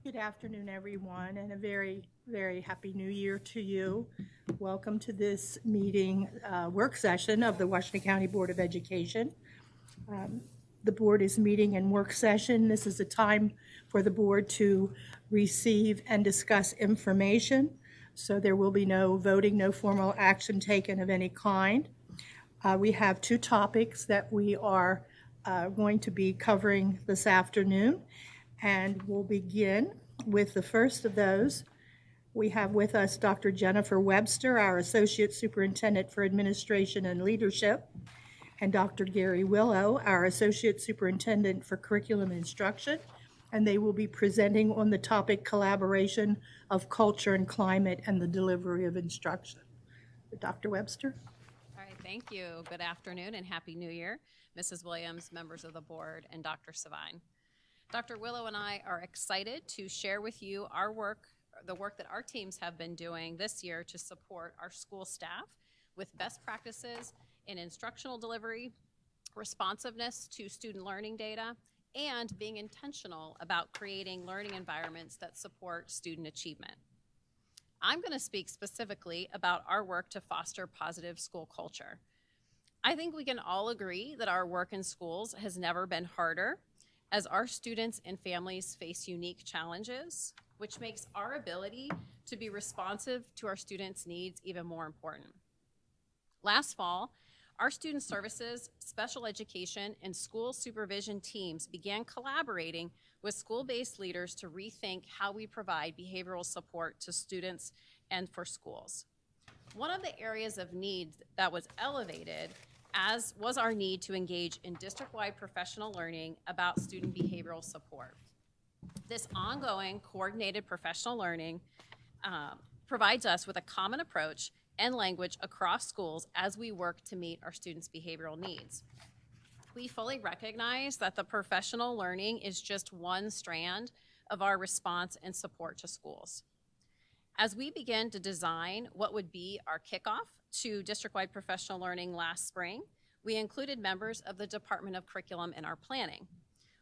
Good afternoon, everyone, and a very, very happy new year to you. Welcome to this meeting, work session of the Washington County Board of Education. The board is meeting in work session. This is a time for the board to receive and discuss information. So there will be no voting, no formal action taken of any kind. We have two topics that we are going to be covering this afternoon, and we'll begin with the first of those. We have with us Dr. Jennifer Webster, our Associate Superintendent for Administration and Leadership, and Dr. Gary Willow, our Associate Superintendent for Curriculum Instruction, and they will be presenting on the topic collaboration of culture and climate and the delivery of instruction. Dr. Webster? All right, thank you. Good afternoon and Happy New Year, Mrs. Williams, members of the board, and Dr. Savine. Dr. Willow and I are excited to share with you our work, the work that our teams have been doing this year to support our school staff with best practices in instructional delivery, responsiveness to student learning data, and being intentional about creating learning environments that support student achievement. I'm going to speak specifically about our work to foster positive school culture. I think we can all agree that our work in schools has never been harder, as our students and families face unique challenges, which makes our ability to be responsive to our students' needs even more important. Last fall, our student services, special education, and school supervision teams began collaborating with school-based leaders to rethink how we provide behavioral support to students and for schools. One of the areas of need that was elevated as was our need to engage in district-wide professional learning about student behavioral support. This ongoing coordinated professional learning provides us with a common approach and language across schools as we work to meet our students' behavioral needs. We fully recognize that the professional learning is just one strand of our response and support to schools. As we begin to design what would be our kickoff to district-wide professional learning last spring, we included members of the Department of Curriculum in our planning.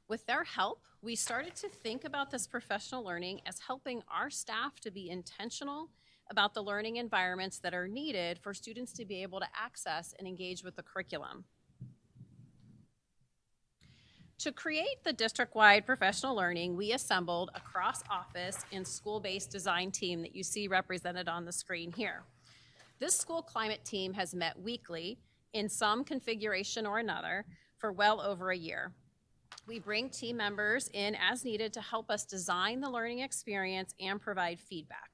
With their help, we started to think about this professional learning as helping our staff to be intentional about the learning environments that are needed for students to be able to access and engage with the curriculum. To create the district-wide professional learning, we assembled a cross-office and school-based design team that you see represented on the screen here. This school climate team has met weekly in some configuration or another for well over a year. We bring team members in as needed to help us design the learning experience and provide feedback.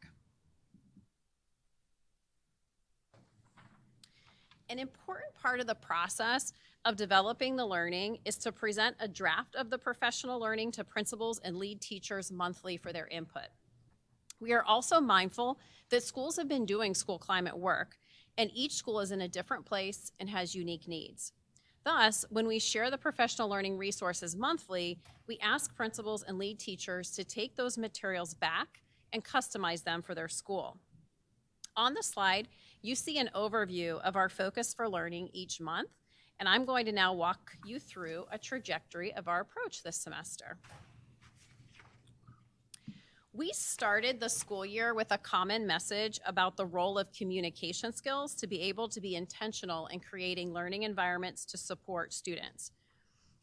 An important part of the process of developing the learning is to present a draft of the professional learning to principals and lead teachers monthly for their input. We are also mindful that schools have been doing school climate work, and each school is in a different place and has unique needs. Thus, when we share the professional learning resources monthly, we ask principals and lead teachers to take those materials back and customize them for their school. On the slide, you see an overview of our focus for learning each month, and I'm going to now walk you through a trajectory of our approach this semester. We started the school year with a common message about the role of communication skills to be able to be intentional in creating learning environments to support students.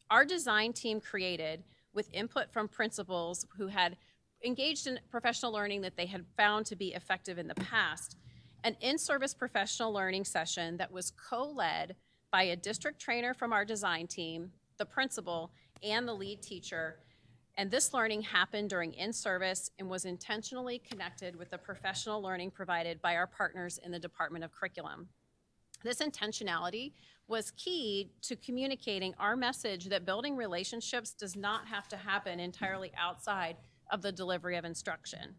Our design team created, with input from principals who had engaged in professional learning that they had found to be effective in the past, an in-service professional learning session that was co-led by a district trainer from our design team, the principal, and the lead teacher. And this learning happened during in-service and was intentionally connected with the professional learning provided by our partners in the Department of Curriculum. This intentionality was key to communicating our message that building relationships does not have to happen entirely outside of the delivery of instruction.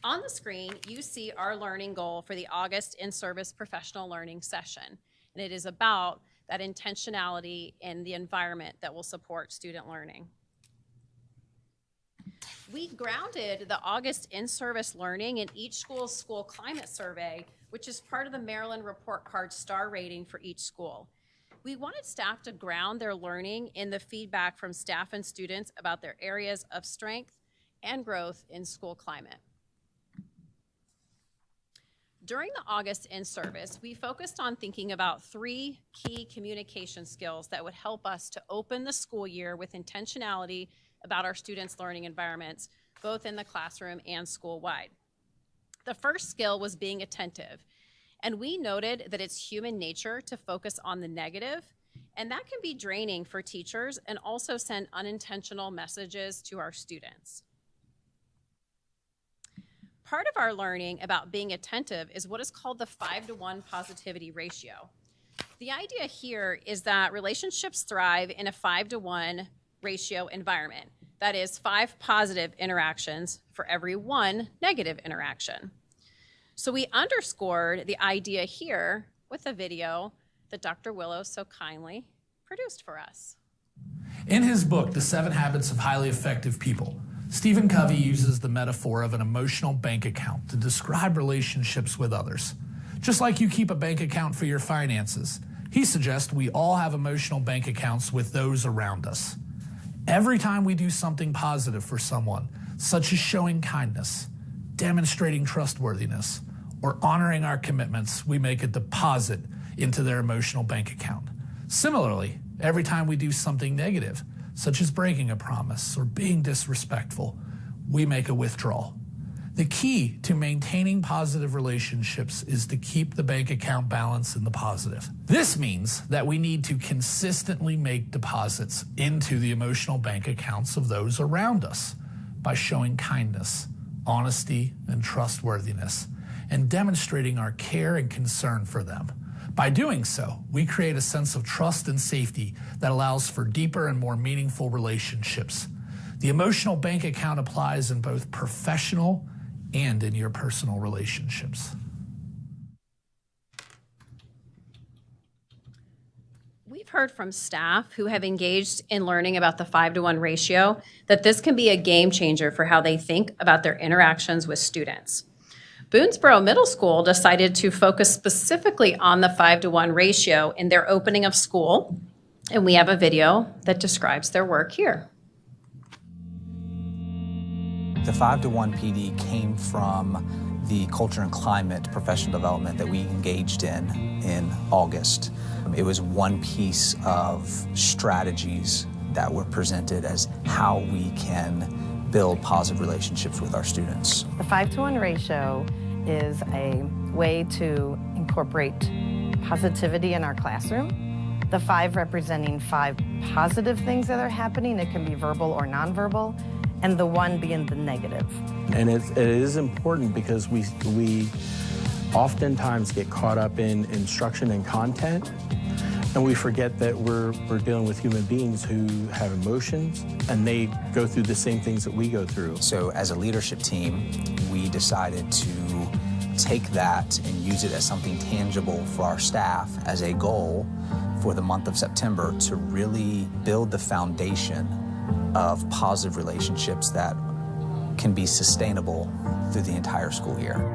On the screen, you see our learning goal for the August in-service professional learning session, and it is about that intentionality in the environment that will support student learning. We grounded the August in-service learning in each school's school climate survey, which is part of the Maryland Report Card star rating for each school. We wanted staff to ground their learning in the feedback from staff and students about their areas of strength and growth in school climate. During the August in-service, we focused on thinking about 3 key communication skills that would help us to open the school year with intentionality about our students' learning environments, both in the classroom and school-wide. The first skill was being attentive, and we noted that it's human nature to focus on the negative, and that can be draining for teachers and also send unintentional messages to our students. Part of our learning about being attentive is what is called the 5-to-1 positivity ratio. The idea here is that relationships thrive in a 5-to-1 ratio environment. That is 5 positive interactions for every 1 negative interaction. So we underscored the idea here with a video that Dr. Willow so kindly produced for us. In his book, The 7 Habits of Highly Effective People, Stephen Covey uses the metaphor of an emotional bank account to describe relationships with others. Just like you keep a bank account for your finances, he suggests we all have emotional bank accounts with those around us. Every time we do something positive for someone, such as showing kindness, demonstrating trustworthiness, or honoring our commitments, we make a deposit into their emotional bank account. Similarly, every time we do something negative, such as breaking a promise or being disrespectful, we make a withdrawal. The key to maintaining positive relationships is to keep the bank account balance in the positive. This means that we need to consistently make deposits into the emotional bank accounts of those around us by showing kindness, honesty, and trustworthiness, and demonstrating our care and concern for them. By doing so, we create a sense of trust and safety that allows for deeper and more meaningful relationships. The emotional bank account applies in both professional and in your personal relationships. We've heard from staff who have engaged in learning about the 5-to-1 ratio that this can be a game changer for how they think about their interactions with students. Boonesboro Middle School decided to focus specifically on the 5-to-1 ratio in their opening of school, and we have a video that describes their work here. The 5-to-1 PD came from the culture and climate professional development that we engaged in August. It was one piece of strategies that were presented as how we can build positive relationships with our students. The 5-to-1 ratio is a way to incorporate positivity in our classroom. The 5 representing 5 positive things that are happening. It can be verbal or nonverbal, and the 1 being the negative. And it is important because we oftentimes get caught up in instruction and content, and we forget that we're dealing with human beings who have emotions, and they go through the same things that we go through. So as a leadership team, we decided to take that and use it as something tangible for our staff as a goal for the month of September to really build the foundation of positive relationships that can be sustainable through the entire school year.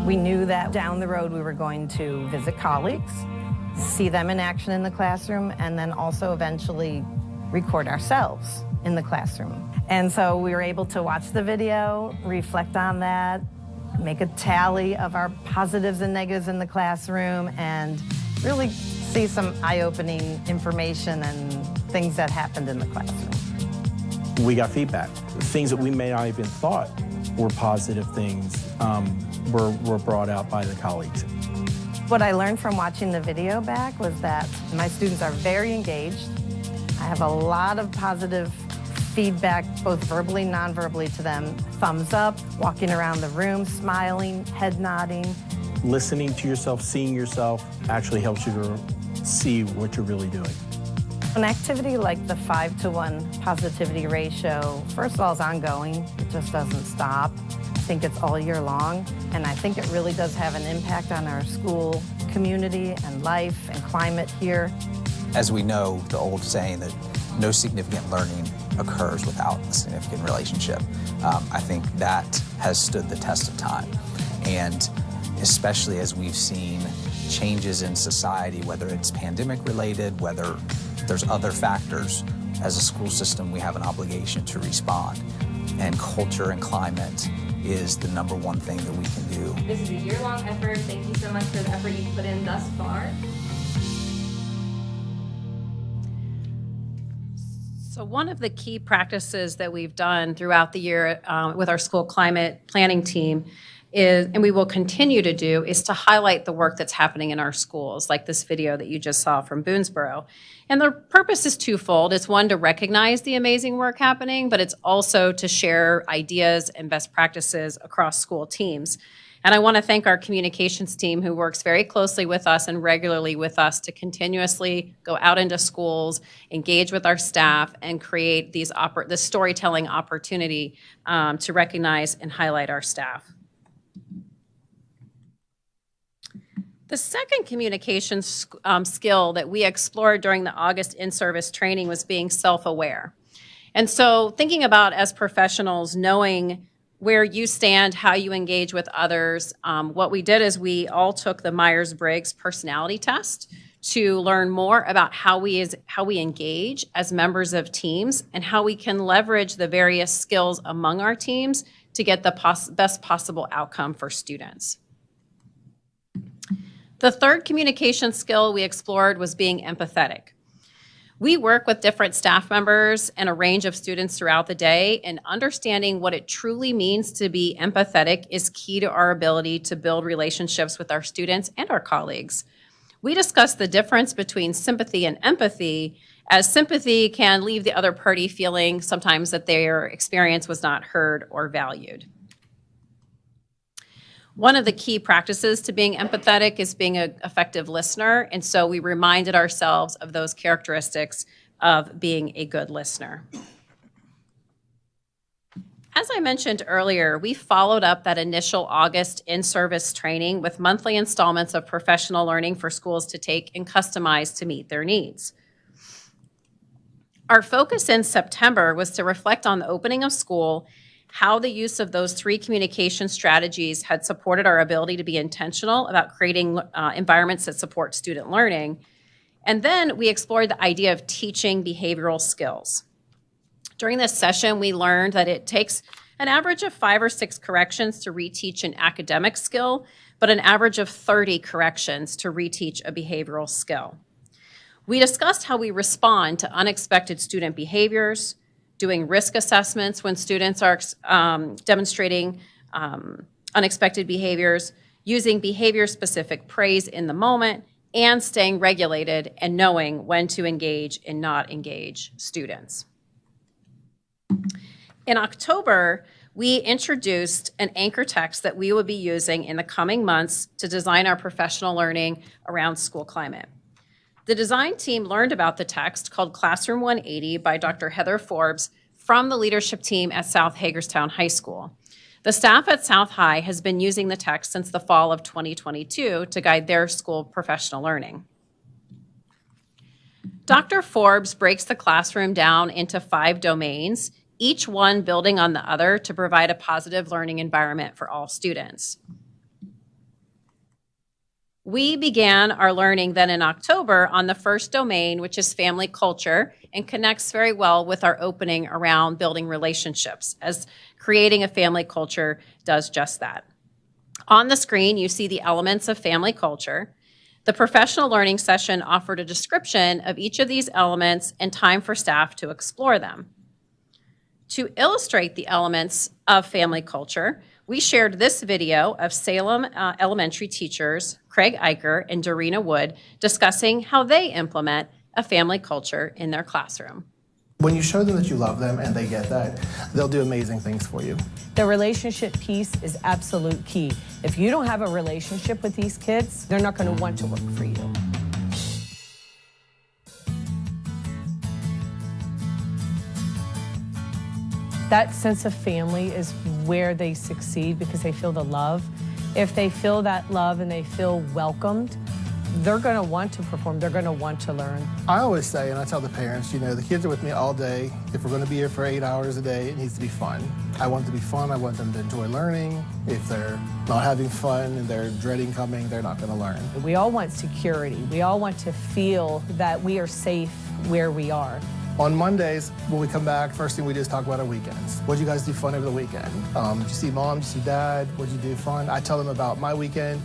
We knew that down the road we were going to visit colleagues, see them in action in the classroom, and then also eventually record ourselves in the classroom. And so we were able to watch the video, reflect on that, make a tally of our positives and negatives in the classroom, and really see some eye-opening information and things that happened in the classroom. We got feedback. Things that we may not even thought were positive things were brought out by the colleagues. What I learned from watching the video back was that my students are very engaged. I have a lot of positive feedback, both verbally and non-verbally to them. Thumbs up, walking around the room, smiling, head nodding. Listening to yourself, seeing yourself actually helps you to see what you're really doing. An activity like the 5-to-1 positivity ratio, first of all, is ongoing. It just doesn't stop. I think it's all year long, and I think it really does have an impact on our school community and life and climate here. As we know, the old saying that no significant learning occurs without a significant relationship, I think that has stood the test of time. And especially as we've seen changes in society, whether it's pandemic related, whether there's other factors, as a school system, we have an obligation to respond. And culture and climate is the number one thing that we can do. This is a year-long effort. Thank you so much for the effort you've put in thus far. So one of the key practices that we've done throughout the year with our school climate planning team is, and we will continue to do, is to highlight the work that's happening in our schools, like this video that you just saw from Boonesboro. And the purpose is twofold. It's one, to recognize the amazing work happening, but it's also to share ideas and best practices across school teams. And I want to thank our communications team, who works very closely with us and regularly with us to continuously go out into schools, engage with our staff, and create this storytelling opportunity to recognize and highlight our staff. The second communication skill that we explored during the August in-service training was being self-aware. And so thinking about, as professionals, knowing where you stand, how you engage with others, what we did is we all took the Myers-Briggs personality test to learn more about how we engage as members of teams and how we can leverage the various skills among our teams to get the best possible outcome for students. The third communication skill we explored was being empathetic. We work with different staff members and a range of students throughout the day, and understanding what it truly means to be empathetic is key to our ability to build relationships with our students and our colleagues. We discussed the difference between sympathy and empathy, as sympathy can leave the other party feeling sometimes that their experience was not heard or valued. One of the key practices to being empathetic is being an effective listener, and so we reminded ourselves of those characteristics of being a good listener. As I mentioned earlier, we followed up that initial August in-service training with monthly installments of professional learning for schools to take and customize to meet their needs. Our focus in September was to reflect on the opening of school, how the use of those three communication strategies had supported our ability to be intentional about creating environments that support student learning. And then we explored the idea of teaching behavioral skills. During this session, we learned that it takes an average of 5 or 6 corrections to reteach an academic skill, but an average of 30 corrections to reteach a behavioral skill. We discussed how we respond to unexpected student behaviors, doing risk assessments when students are demonstrating unexpected behaviors, using behavior-specific praise in the moment, and staying regulated and knowing when to engage and not engage students. In October, we introduced an anchor text that we will be using in the coming months to design our professional learning around school climate. The design team learned about the text, called Classroom 180 by Dr. Heather Forbes, from the leadership team at South Hagerstown High School. The staff at South High has been using the text since the fall of 2022 to guide their school professional learning. Dr. Forbes breaks the classroom down into 5 domains, each one building on the other to provide a positive learning environment for all students. We began our learning then in October on the first domain, which is family culture, and connects very well with our opening around building relationships, as creating a family culture does just that. On the screen, you see the elements of family culture. The professional learning session offered a description of each of these elements and time for staff to explore them. To illustrate the elements of family culture, we shared this video of Salem elementary teachers, Craig Eicher and Dorena Wood, discussing how they implement a family culture in their classroom. When you show them that you love them and they get that, they'll do amazing things for you. The relationship piece is absolute key. If you don't have a relationship with these kids, they're not going to want to work for you. That sense of family is where they succeed because they feel the love. If they feel that love and they feel welcomed, they're going to want to perform. They're going to want to learn. I always say, and I tell the parents, the kids are with me all day. If we're going to be here for 8 hours a day, it needs to be fun. I want it to be fun. I want them to enjoy learning. If they're not having fun and they're dreading coming, they're not going to learn. We all want security. We all want to feel that we are safe where we are. On Mondays, when we come back, first thing we do is talk about our weekends. What'd you guys do fun over the weekend? Did you see mom? Did you see dad? What'd you do fun? I tell them about my weekend.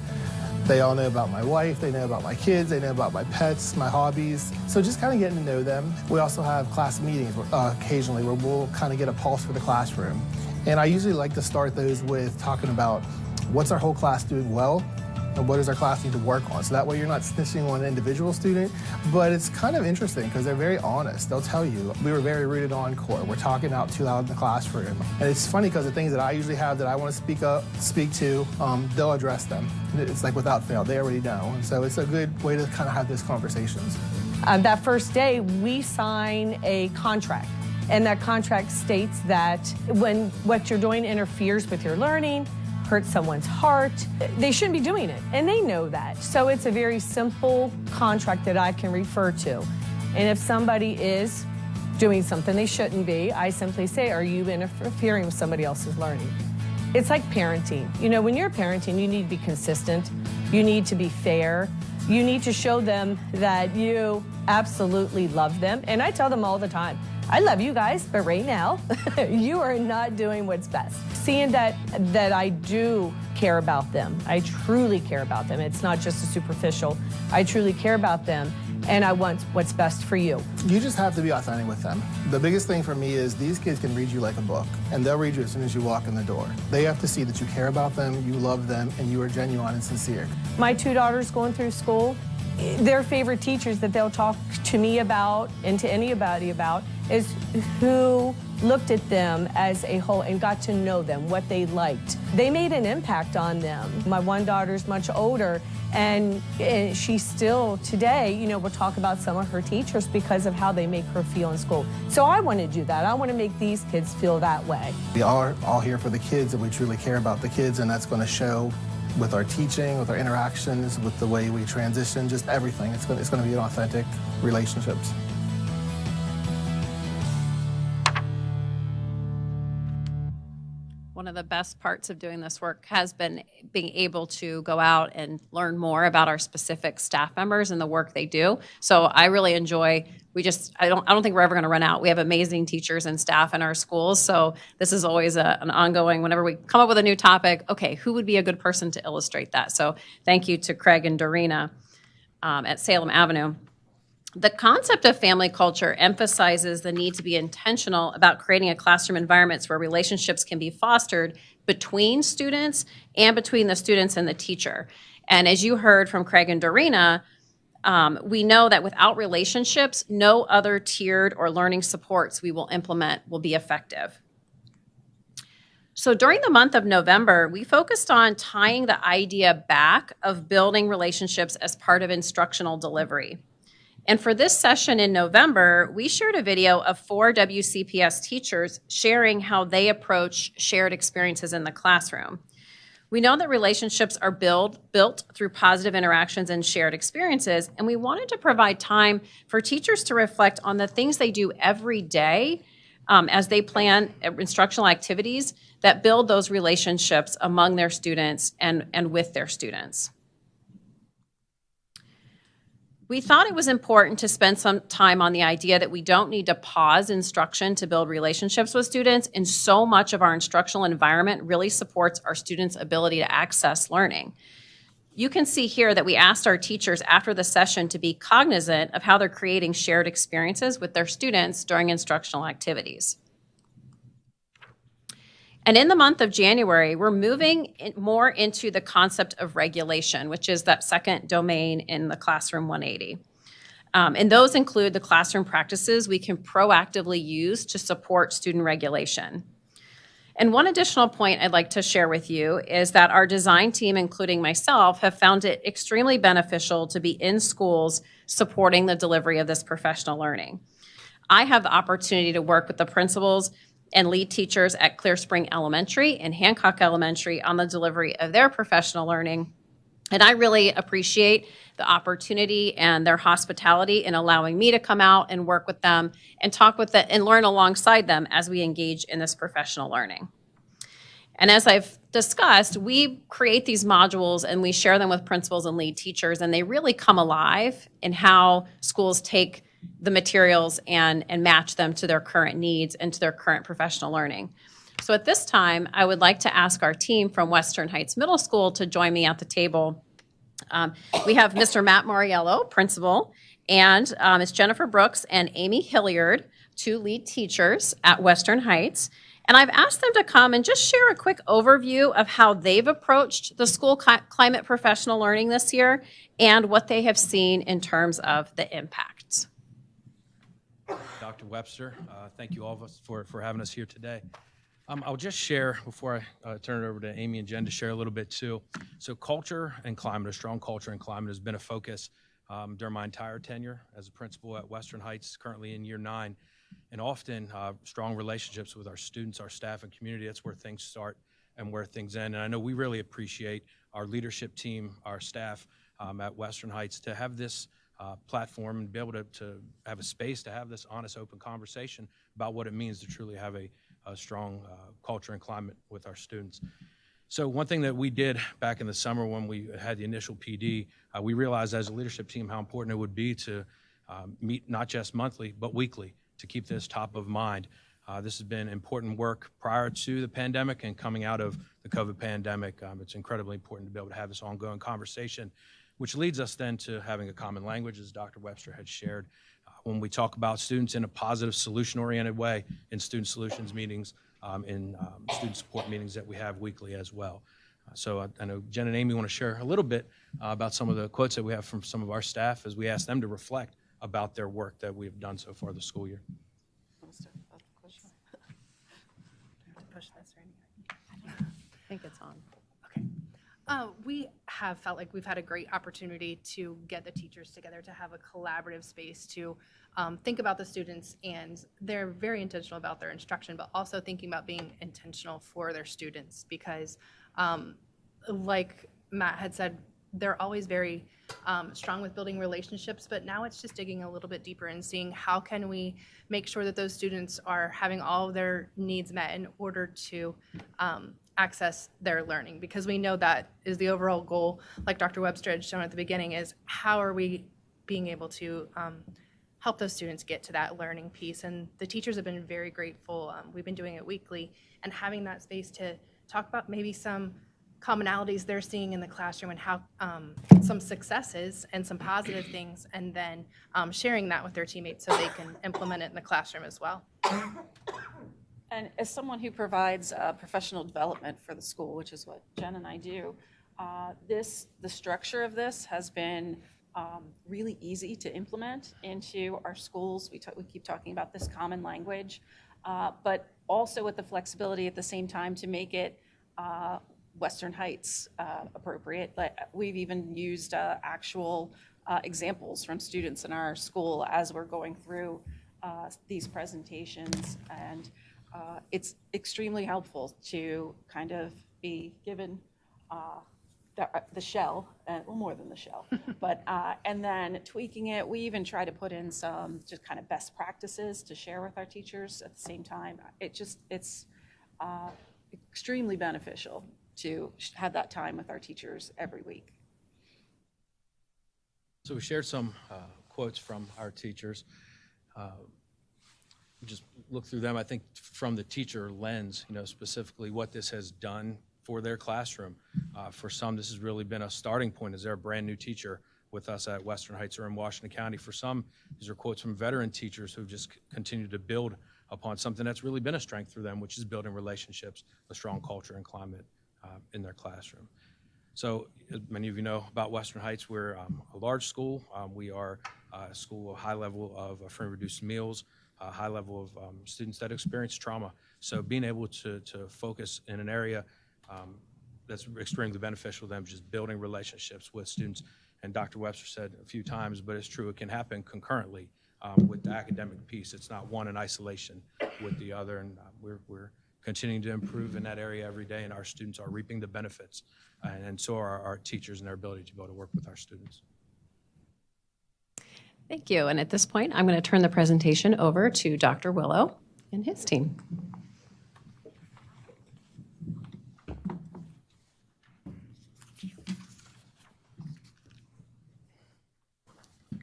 They all know about my wife. They know about my kids. They know about my pets, my hobbies. So just kind of getting to know them. We also have class meetings occasionally where we'll kind of get a pulse for the classroom. And I usually like to start those with talking about what's our whole class doing well, and what does our class need to work on? So that way you're not snitching on an individual student, but it's kind of interesting because they're very honest. They'll tell you, we were very rooted on core. We're talking out too loud in the classroom. And it's funny because the things that I usually have that I want to speak to, they'll address them. It's like without fail, they already know. And so it's a good way to kind of have those conversations. That first day, we sign a contract. And that contract states that when what you're doing interferes with your learning, hurts someone's heart, they shouldn't be doing it. And they know that. So it's a very simple contract that I can refer to. And if somebody is doing something they shouldn't be, I simply say, are you interfering with somebody else's learning? It's like parenting. When you're parenting, you need to be consistent. You need to be fair. You need to show them that you absolutely love them. And I tell them all the time, I love you guys, but right now, you are not doing what's best. Seeing that I do care about them. I truly care about them. It's not just a superficial. I truly care about them, and I want what's best for you. You just have to be authentic with them. The biggest thing for me is these kids can read you like a book, and they'll read you as soon as you walk in the door. They have to see that you care about them, you love them, and you are genuine and sincere. My 2 daughters going through school, their favorite teachers that they'll talk to me about and to anybody about is who looked at them as a whole and got to know them, what they liked. They made an impact on them. My one daughter's much older, and she still today, will talk about some of her teachers because of how they make her feel in school. So I want to do that. I want to make these kids feel that way. We are all here for the kids, and we truly care about the kids, and that's going to show with our teaching, with our interactions, with the way we transition, just everything. It's going to be an authentic relationships. One of the best parts of doing this work has been being able to go out and learn more about our specific staff members and the work they do. So I really enjoy, I don't think we're ever going to run out. We have amazing teachers and staff in our schools. So this is always an ongoing, whenever we come up with a new topic, okay, who would be a good person to illustrate that? So thank you to Craig and Dorina at Salem Avenue. The concept of family culture emphasizes the need to be intentional about creating a classroom environments where relationships can be fostered between students and between the students and the teacher. And as you heard from Craig and Dorina, we know that without relationships, no other tiered or learning supports we will implement will be effective. So during the month of November, we focused on tying the idea back of building relationships as part of instructional delivery. And for this session in November, we shared a video of 4 WCPS teachers sharing how they approach shared experiences in the classroom. We know that relationships are built through positive interactions and shared experiences, and we wanted to provide time for teachers to reflect on the things they do every day as they plan instructional activities that build those relationships among their students and with their students. We thought it was important to spend some time on the idea that we don't need to pause instruction to build relationships with students, and so much of our instructional environment really supports our students' ability to access learning. You can see here that we asked our teachers after the session to be cognizant of how they're creating shared experiences with their students during instructional activities. And in the month of January, we're moving more into the concept of regulation, which is that second domain in the Classroom 180. And those include the classroom practices we can proactively use to support student regulation. And one additional point I'd like to share with you is that our design team, including myself, have found it extremely beneficial to be in schools supporting the delivery of this professional learning. I have the opportunity to work with the principals and lead teachers at Clear Spring Elementary and Hancock Elementary on the delivery of their professional learning. And I really appreciate the opportunity and their hospitality in allowing me to come out and work with them and talk with them and learn alongside them as we engage in this professional learning. And as I've discussed, we create these modules and we share them with principals and lead teachers, and they really come alive in how schools take the materials and match them to their current needs and to their current professional learning. So at this time, I would like to ask our team from Western Heights Middle School to join me at the table. We have Mr. Matt Moriello, principal, and Ms. Jennifer Brooks and Amy Hilliard, 2 lead teachers at Western Heights. And I've asked them to come and just share a quick overview of how they've approached the school climate professional learning this year and what they have seen in terms of the impacts. Dr. Webster, thank you all of us for having us here today. I'll just share, before I turn it over to Amy and Jen to share a little bit too. So culture and climate, a strong culture and climate has been a focus during my entire tenure as a principal at Western Heights, currently in year 9. And often strong relationships with our students, our staff, and community, that's where things start and where things end. And I know we really appreciate our leadership team, our staff at Western Heights to have this platform and be able to have a space to have this honest, open conversation about what it means to truly have a strong culture and climate with our students. So one thing that we did back in the summer when we had the initial PD, we realized as a leadership team how important it would be to meet not just monthly, but weekly to keep this top of mind. This has been important work prior to the pandemic and coming out of the COVID pandemic. It's incredibly important to be able to have this ongoing conversation, which leads us then to having a common language, as Dr. Webster had shared. When we talk about students in a positive, solution-oriented way in student solutions meetings, in student support meetings that we have weekly as well. So I know Jen and Amy want to share a little bit about some of the quotes that we have from some of our staff as we ask them to reflect about their work that we have done so far this school year. I think it's on. We have felt like we've had a great opportunity to get the teachers together to have a collaborative space to think about the students, and they're very intentional about their instruction, but also thinking about being intentional for their students because like Matt had said, they're always very strong with building relationships, but now it's just digging a little bit deeper and seeing how can we make sure that those students are having all of their needs met in order to access their learning, because we know that is the overall goal, like Dr. Webster had shown at the beginning, is how are we being able to help those students get to that learning piece. And the teachers have been very grateful. We've been doing it weekly and having that space to talk about maybe some commonalities they're seeing in the classroom and how some successes and some positive things, and then sharing that with their teammates so they can implement it in the classroom as well. And as someone who provides professional development for the school, which is what Jen and I do, the structure of this has been really easy to implement into our schools. We keep talking about this common language, but also with the flexibility at the same time to make it Western Heights appropriate. Like we've even used actual examples from students in our school as we're going through these presentations, and it's extremely helpful to kind of be given the shell, well, more than the shell, but and then tweaking it. We even try to put in some just kind of best practices to share with our teachers at the same time. It's extremely beneficial to have that time with our teachers every week. So we shared some quotes from our teachers. Just look through them. I think from the teacher lens, specifically what this has done for their classroom. For some, this has really been a starting point as they're a brand new teacher with us at Western Heights or in Washington County. For some, these are quotes from veteran teachers who've just continued to build upon something that's really been a strength for them, which is building relationships, a strong culture and climate in their classroom. So as many of you know about Western Heights, we're a large school. We are a school with a high level of free and reduced meals, a high level of students that experience trauma. So being able to focus in an area that's extremely beneficial to them, just building relationships with students. And Dr. Webster said a few times, but it's true, it can happen concurrently with the academic piece. It's not one in isolation with the other, and we're continuing to improve in that area every day, and our students are reaping the benefits, and so are our teachers and their ability to be able to work with our students. Thank you. And at this point, I'm going to turn the presentation over to Dr. Willow and his team.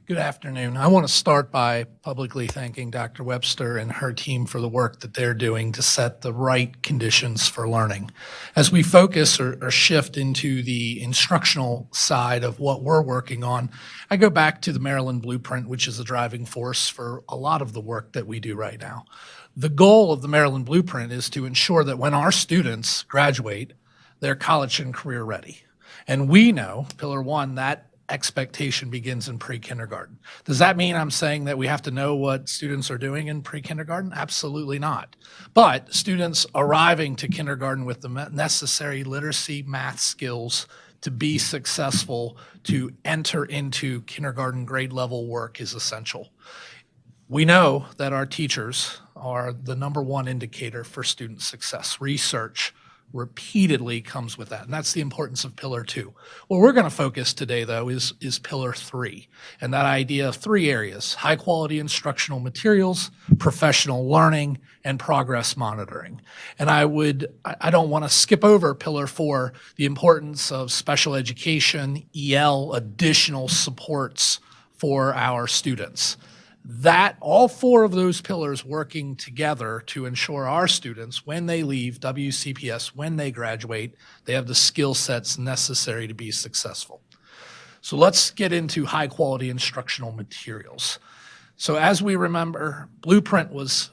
Good afternoon. I want to start by publicly thanking Dr. Webster and her team for the work that they're doing to set the right conditions for learning. As we focus or shift into the instructional side of what we're working on, I go back to the Maryland Blueprint, which is the driving force for a lot of the work that we do right now. The goal of the Maryland Blueprint is to ensure that when our students graduate, they're college and career ready. And we know, Pillar 1, that expectation begins in pre-kindergarten. Does that mean I'm saying that we have to know what students are doing in pre-kindergarten? Absolutely not. But students arriving to kindergarten with the necessary literacy, math skills to be successful, to enter into kindergarten grade level work is essential. We know that our teachers are the number one indicator for student success. Research repeatedly comes with that, and that's the importance of Pillar 2. What we're going to focus today, though, is Pillar 3, and that idea of 3 areas: high-quality instructional materials, professional learning, and progress monitoring. And I don't want to skip over Pillar 4, the importance of special education, EL, additional supports for our students. That all 4 of those pillars working together to ensure our students, when they leave WCPS, when they graduate, they have the skill sets necessary to be successful. So let's get into high quality instructional materials. So as we remember, Blueprint was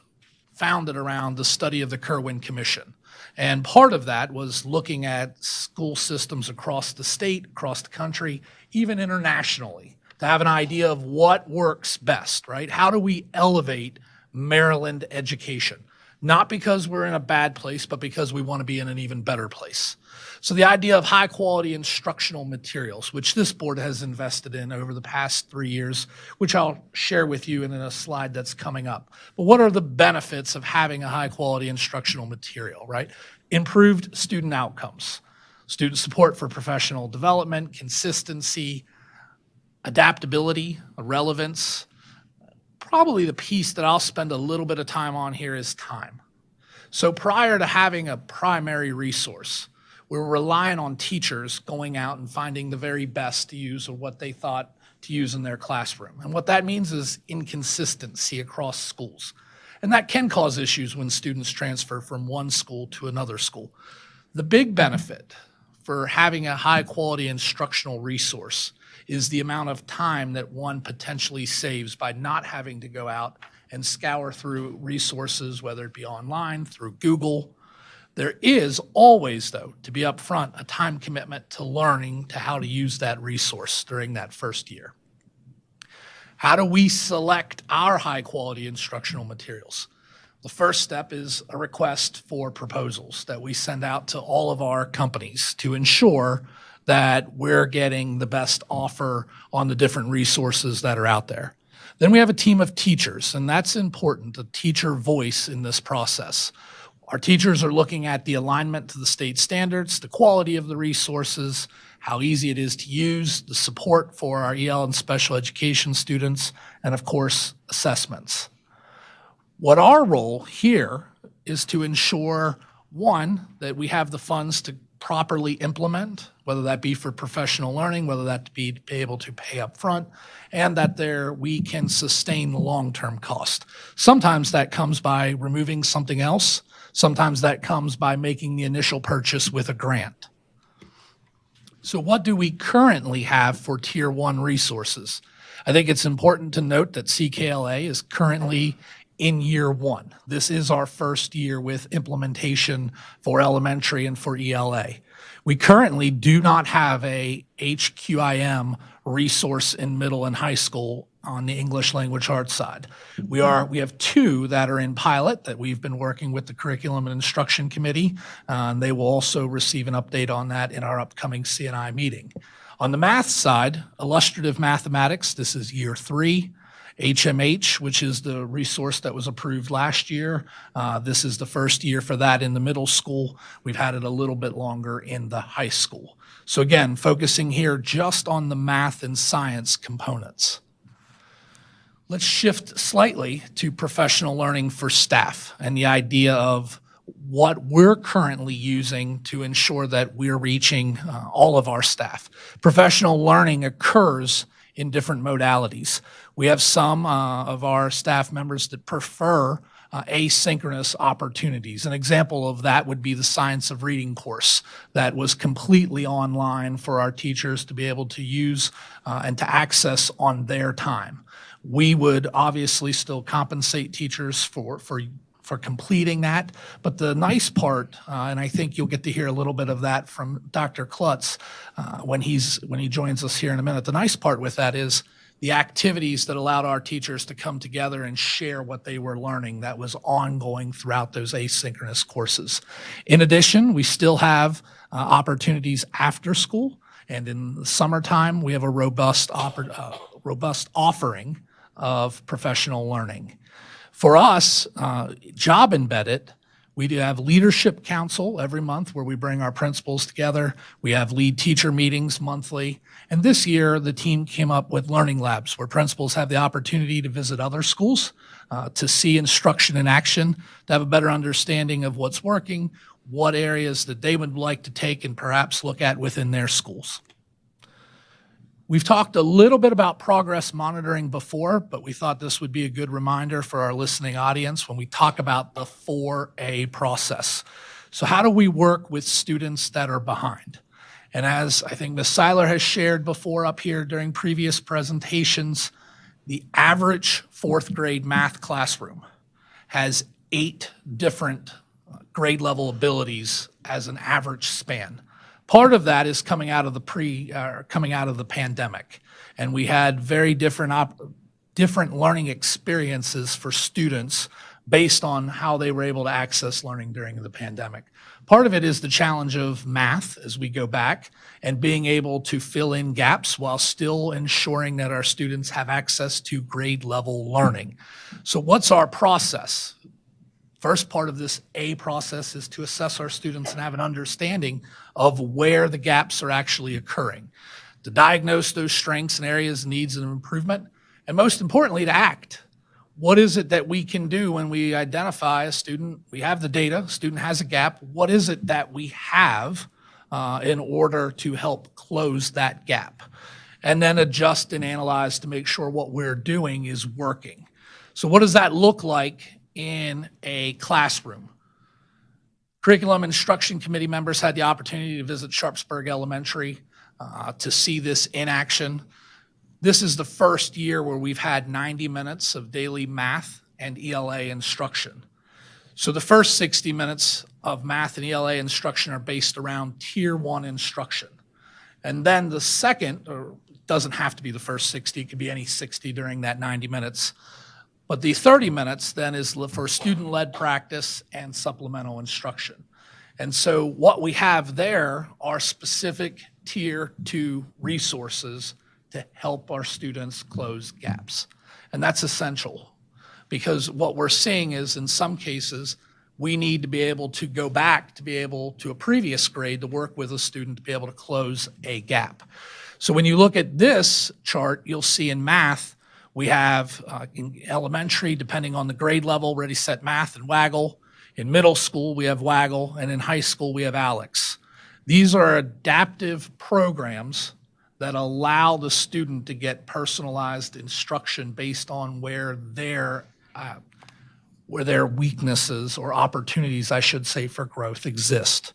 founded around the study of the Kirwan Commission. And part of that was looking at school systems across the state, across the country, even internationally, to have an idea of what works best, right? How do we elevate Maryland education? Not because we're in a bad place, but because we want to be in an even better place. So the idea of high quality instructional materials, which this board has invested in over the past 3 years, which I'll share with you in a slide that's coming up. But what are the benefits of having a high quality instructional material, right? Improved student outcomes, student support for professional development, consistency, adaptability, relevance. Probably the piece that I'll spend a little bit of time on here is time. So prior to having a primary resource, we were relying on teachers going out and finding the very best to use or what they thought to use in their classroom. And what that means is inconsistency across schools. And that can cause issues when students transfer from one school to another school. The big benefit for having a high quality instructional resource is the amount of time that one potentially saves by not having to go out and scour through resources, whether it be online, through Google. There is always, though, to be upfront, a time commitment to learning to how to use that resource during that first year. How do we select our high-quality instructional materials? The first step is a request for proposals that we send out to all of our companies to ensure that we're getting the best offer on the different resources that are out there. Then we have a team of teachers, and that's important, a teacher voice in this process. Our teachers are looking at the alignment to the state standards, the quality of the resources, how easy it is to use, the support for our EL and special education students, and of course, assessments. What our role here is to ensure, one, that we have the funds to properly implement, whether that be for professional learning, whether that be able to pay up front, and that we can sustain the long-term cost. Sometimes that comes by removing something else. Sometimes that comes by making the initial purchase with a grant. So what do we currently have for Tier 1 resources? I think it's important to note that CKLA is currently in year 1. This is our first year with implementation for elementary and for ELA. We currently do not have a HQIM resource in middle and high school on the English language arts side. We have 2 that are in pilot that we've been working with the Curriculum and Instruction Committee. They will also receive an update on that in our upcoming CNI meeting. On the math side, illustrative mathematics, this is year 3. HMH, which is the resource that was approved last year. This is the first year for that in the middle school. We've had it a little bit longer in the high school. So again, focusing here just on the math and science components. Let's shift slightly to professional learning for staff and the idea of what we're currently using to ensure that we're reaching all of our staff. Professional learning occurs in different modalities. We have some of our staff members that prefer asynchronous opportunities. An example of that would be the Science of Reading course that was completely online for our teachers to be able to use and to access on their time. We would obviously still compensate teachers for completing that. But the nice part, and I think you'll get to hear a little bit of that from Dr. Klutz when he joins us here in a minute. The nice part with that is the activities that allowed our teachers to come together and share what they were learning that was ongoing throughout those asynchronous courses. In addition, we still have opportunities after school, and in the summertime, we have a robust offering of professional learning. For us, job embedded, we do have leadership council every month where we bring our principals together. We have lead teacher meetings monthly. And this year, the team came up with learning labs where principals have the opportunity to visit other schools, to see instruction in action, to have a better understanding of what's working, what areas that they would like to take and perhaps look at within their schools. We've talked a little bit about progress monitoring before, but we thought this would be a good reminder for our listening audience when we talk about the 4A process. So how do we work with students that are behind? And as I think Ms. Seiler has shared before up here during previous presentations, the average fourth grade math classroom has 8 different grade level abilities as an average span. Part of that is coming out of the pandemic, and we had very different learning experiences for students based on how they were able to access learning during the pandemic. Part of it is the challenge of math as we go back and being able to fill in gaps while still ensuring that our students have access to grade level learning. So what's our process? First part of this A process is to assess our students and have an understanding of where the gaps are actually occurring, to diagnose those strengths and areas, needs, and improvement, and most importantly, to act. What is it that we can do when we identify a student? We have the data, a student has a gap. What is it that we have in order to help close that gap? And then adjust and analyze to make sure what we're doing is working. So what does that look like in a classroom? Curriculum Instruction Committee members had the opportunity to visit Sharpsburg Elementary to see this in action. This is the first year where we've had 90 minutes of daily math and ELA instruction. So the first 60 minutes of math and ELA instruction are based around Tier 1 instruction. And then the second, or it doesn't have to be the first 60, it could be any 60 during that 90 minutes, but the 30 minutes then is for student-led practice and supplemental instruction. And so what we have there are specific Tier 2 resources to help our students close gaps. And that's essential because what we're seeing is in some cases, we need to be able to go back to be able to a previous grade to work with a student to be able to close a gap. So when you look at this chart, you'll see in math, we have in elementary, depending on the grade level, Ready, Set, Math and Waggle. In middle school, we have Waggle, and in high school, we have ALEX. These are adaptive programs that allow the student to get personalized instruction based on where their weaknesses or opportunities, I should say, for growth exist.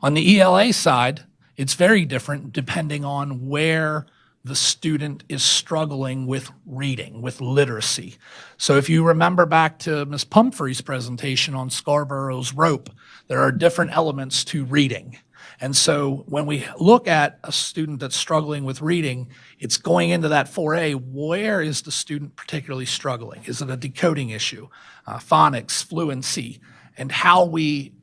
On the ELA side, it's very different depending on where the student is struggling with reading, with literacy. So if you remember back to Ms. Pumphrey's presentation on Scarborough's rope, there are different elements to reading. And so when we look at a student that's struggling with reading, it's going into that 4A, where is the student particularly struggling? Is it a decoding issue, phonics, fluency, and how we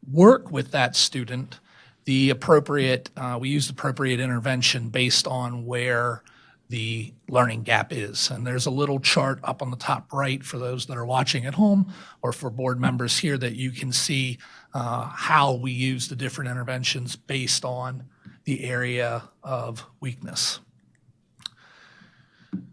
work with that student, we use appropriate intervention based on where the learning gap is. And there's a little chart up on the top right for those that are watching at home or for board members here that you can see how we use the different interventions based on the area of weakness.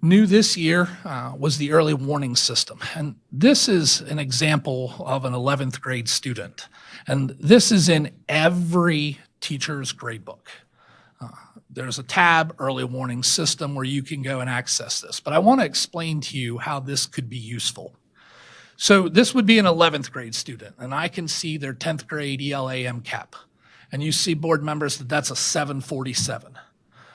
New this year was the early warning system. And this is an example of an 11th grade student. And this is in every teacher's gradebook. There's a tab, early warning system, where you can go and access this. But I want to explain to you how this could be useful. So this would be an 11th grade student, and I can see their 10th grade ELA MCAP. And you see, board members, that that's a 747.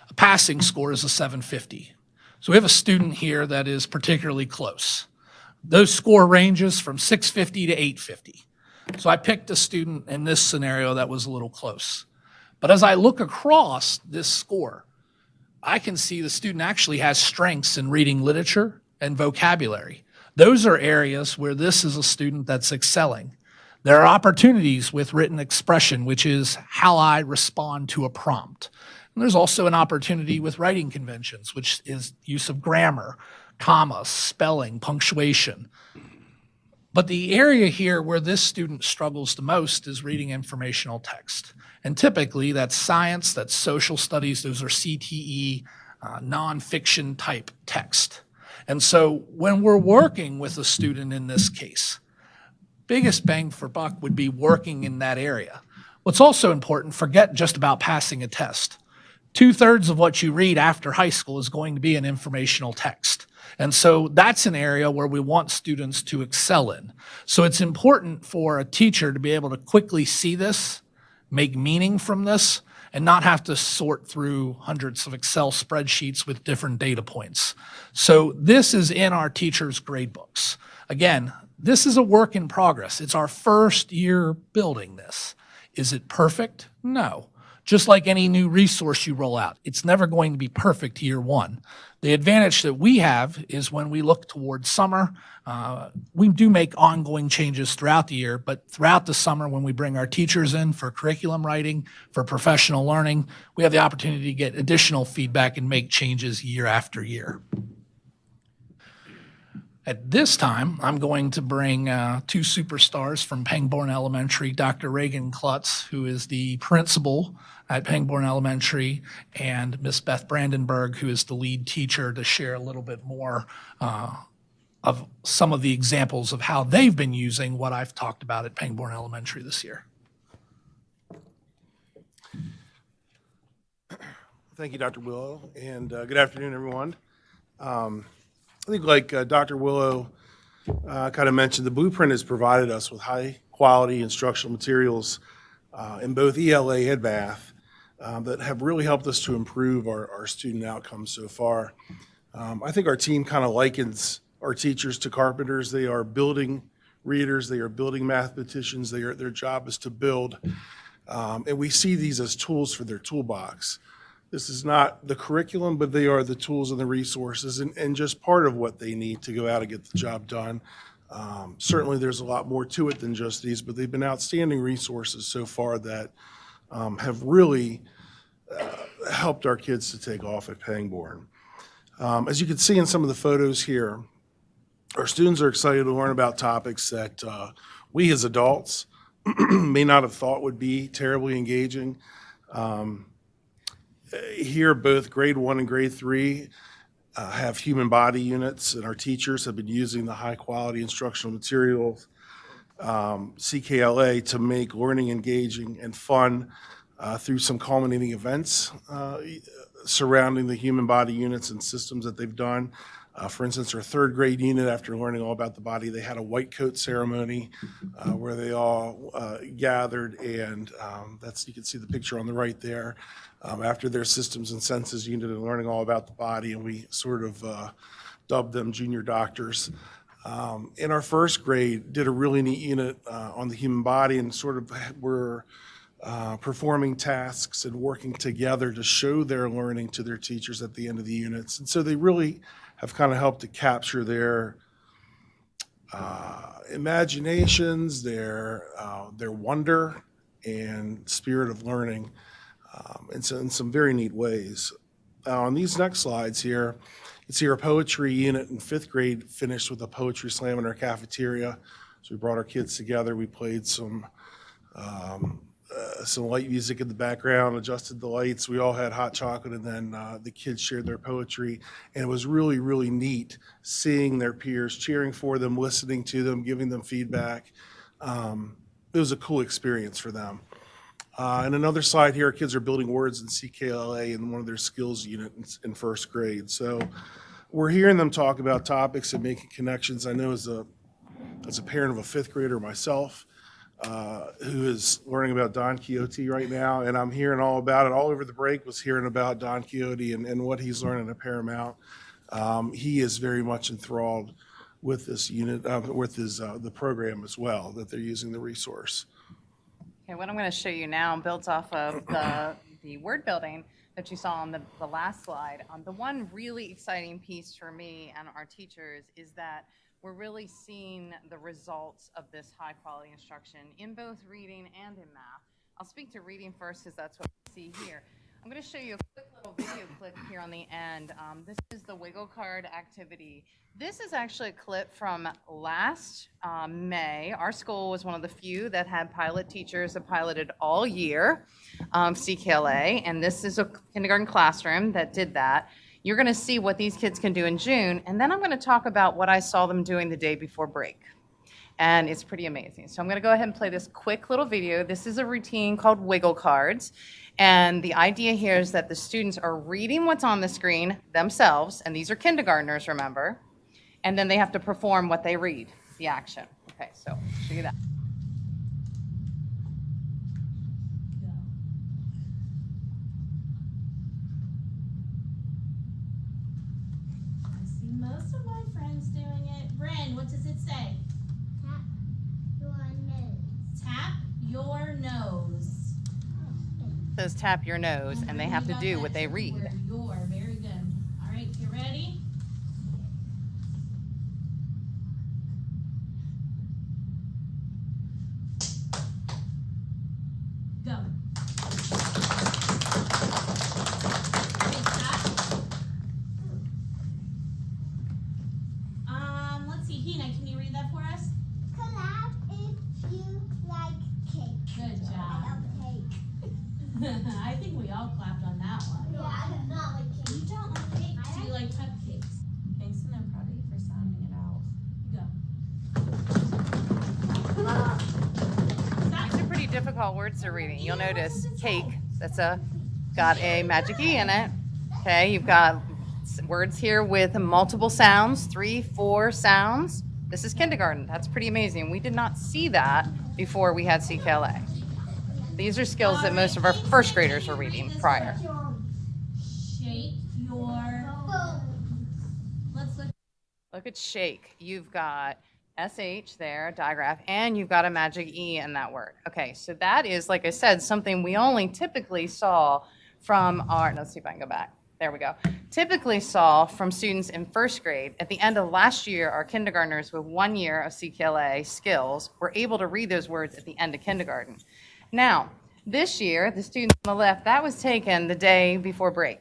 A passing score is a 750. So we have a student here that is particularly close. Those score ranges from 650 to 850. So I picked a student in this scenario that was a little close. But as I look across this score, I can see the student actually has strengths in reading literature and vocabulary. Those are areas where this is a student that's excelling. There are opportunities with written expression, which is how I respond to a prompt. And there's also an opportunity with writing conventions, which is use of grammar, commas, spelling, punctuation. But the area here where this student struggles the most is reading informational text. And typically that's science, that's social studies, those are CTE, nonfiction type text. And so when we're working with a student in this case, biggest bang for buck would be working in that area. What's also important, forget just about passing a test. 2/3 of what you read after high school is going to be an informational text. And so that's an area where we want students to excel in. So it's important for a teacher to be able to quickly see this, make meaning from this, and not have to sort through hundreds of Excel spreadsheets with different data points. So this is in our teachers' gradebooks. Again, this is a work in progress. It's our first year building this. Is it perfect? No. Just like any new resource you roll out, it's never going to be perfect year one. The advantage that we have is when we look towards summer, we do make ongoing changes throughout the year, but throughout the summer when we bring our teachers in for curriculum writing, for professional learning, we have the opportunity to get additional feedback and make changes year after year. At this time, I'm going to bring two superstars from Pangbourne Elementary, Dr. Reagan Klutz, who is the principal at Pangbourne Elementary, and Miss Beth Brandenburg, who is the lead teacher, to share a little bit more of some of the examples of how they've been using what I've talked about at Pangbourne Elementary this year. Thank you, Dr. Willow, and good afternoon, everyone. I think like Dr. Willow kind of mentioned, the Blueprint has provided us with high-quality instructional materials in both ELA and math that have really helped us to improve our student outcomes so far. I think our team kind of likens our teachers to carpenters. They are building readers. They are building mathematicians. Their job is to build, and we see these as tools for their toolbox. This is not the curriculum, but they are the tools and the resources and just part of what they need to go out and get the job done. Certainly there's a lot more to it than just these, but they've been outstanding resources so far that have really helped our kids to take off at Pangbourne. As you can see in some of the photos here, our students are excited to learn about topics that we as adults may not have thought would be terribly engaging. Here, both grade 1 and grade 3 have human body units, and our teachers have been using the high-quality instructional materials, CKLA, to make learning engaging and fun through some culminating events surrounding the human body units and systems that they've done. For instance, our 3rd grade unit, after learning all about the body, they had a white coat ceremony where they all gathered, and you can see the picture on the right there, after their systems and senses unit and learning all about the body, and we sort of dubbed them junior doctors. In our 1st grade, did a really neat unit on the human body and sort of were performing tasks and working together to show their learning to their teachers at the end of the units. And so they really have kind of helped to capture their imaginations, their wonder and spirit of learning, in some very neat ways. On these next slides here, you see our poetry unit in 5th grade finished with a poetry slam in our cafeteria. So we brought our kids together. We played some light music in the background, adjusted the lights. We all had hot chocolate, and then the kids shared their poetry. And it was really, really neat seeing their peers, cheering for them, listening to them, giving them feedback. It was a cool experience for them. And another slide here, our kids are building words in CKLA in one of their skills units in 1st grade. So we're hearing them talk about topics and making connections. I know as a parent of a 5th grader myself, who is learning about Don Quixote right now, and I'm hearing all about it. All over the break was hearing about Don Quixote and what he's learning at Paramount. He is very much enthralled with this unit, with the program as well, that they're using the resource. Okay, what I'm going to show you now builds off of the word building that you saw on the last slide. The one really exciting piece for me and our teachers is that we're really seeing the results of this high quality instruction in both reading and in math. I'll speak to reading first because that's what we see here. I'm going to show you a quick little video clip here on the end. This is the Wiggle Card activity. This is actually a clip from last May. Our school was one of the few that had pilot teachers that piloted all year, CKLA, and this is a kindergarten classroom that did that. You're going to see what these kids can do in June, and then I'm going to talk about what I saw them doing the day before break. And it's pretty amazing. So I'm going to go ahead and play this quick little video. This is a routine called Wiggle Cards. And the idea here is that the students are reading what's on the screen themselves, and these are kindergartners, remember, and then they have to perform what they read, the action. Okay, so I'll show you that. I see most of my friends doing it. Bryn, what does it say? Tap your nose. Tap your nose. It says tap your nose, and they have to do what they read. Your, very good. All right, get ready. Go. Let's see, Hina, can you read that for us? Clap if you like cake. Good job. I love cake. I think we all clapped on that one. Yeah, I do not like cake. You don't like cake? Do you like cupcakes? Mason, I'm proud of you for sounding it out. Go. These are pretty difficult words they're reading. You'll notice cake, that's got a magic E in it. Okay, you've got words here with multiple sounds, 3, 4 sounds. This is kindergarten. That's pretty amazing. We did not see that before we had CKLA. These are skills that most of our 1st graders were reading prior. Shake your. Let's look. Look at shake. You've got SH there, digraph, and you've got a magic E in that word. Okay, so that is, like I said, something we only typically saw from our, let's see if I can go back. There we go. Typically saw from students in 1st grade. At the end of last year, our kindergartners with 1 year of CKLA skills were able to read those words at the end of kindergarten. Now, this year, the students on the left, that was taken the day before break.